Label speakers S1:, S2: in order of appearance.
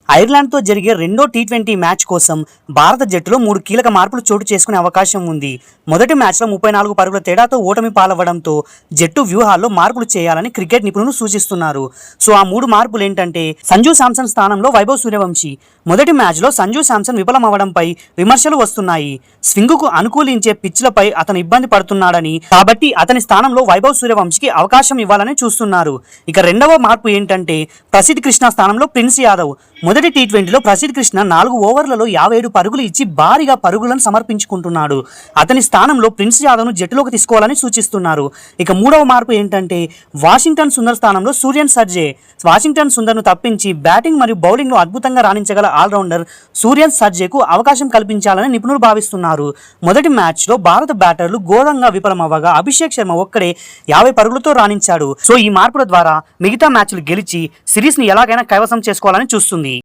S1: ఐర్లాండ్తో జరిగే రెండో T20 match కోసం భారత జట్టులో 3 కీలక మార్పులు చోటు చేసుకునే అవకాశం ఉంది. మొదటి మ్యాచ్లో 34 పరుగుల తేడాతో ఓటమి పాలవ్వడంతో జట్టు వ్యూహాల్లో మార్పులు చేయాలని క్రికెట్ నిపుణులు సూచిస్తున్నారు. సో ఆ 3 మార్పులు ఏంటంటే, సంజు శాంసన్ స్థానంలో వైభవ్ సూర్యవంశీ. మొదటి మ్యాచ్లో సంజు శాంసన్ విఫలమవ్వడంపై విమర్శలు వస్తున్నాయి. స్వింగుకు అనుకూలించే పిచ్లపై అతను ఇబ్బంది పడుతున్నాడని, కాబట్టి అతని స్థానంలో వైభవ్ సూర్యవంశీకి అవకాశం ఇవ్వాలని చూస్తున్నారు. ఇక రెండవ మార్పు ఏంటంటే, ప్రసిద్ధ్ కృష్ణ స్థానంలో ప్రిన్స్ యాదవ్. మొదటి టీ20లో ప్రసిద్ధ్ కృష్ణ 4 ఓవర్లలో 57 పరుగులు ఇచ్చి భారీగా పరుగులను సమర్పించుకుంటున్నాడు. అతని స్థానంలో ప్రిన్స్ యాదవ్ను జట్టులోకి తీసుకోవాలని సూచిస్తున్నారు. ఇక మూడవ మార్పు ఏంటంటే, వాషింగ్టన్ సుందర్ స్థానంలో సూర్యన్ సర్జే. వాషింగ్టన్ సుందర్ను తప్పించి బ్యాటింగ్ మరియు బౌలింగ్లో అద్భుతంగా రాణించగల ఆల్రౌండర్ సూర్యన్ సర్జేకు అవకాశం కల్పించాలని నిపుణులు భావిస్తున్నారు. మొదటి మ్యాచ్లో భారత బ్యాటర్లు ఘోరంగా విఫలమవ్వగా అభిషేక్ శర్మ ఒక్కడే 50 పరుగులతో రాణించాడు. సో ఈ మార్పుల ద్వారా మిగతా మ్యాచ్లు గెలిచి సిరీస్ని ఎలాగైనా కైవసం చేసుకోవాలని చూస్తుంది.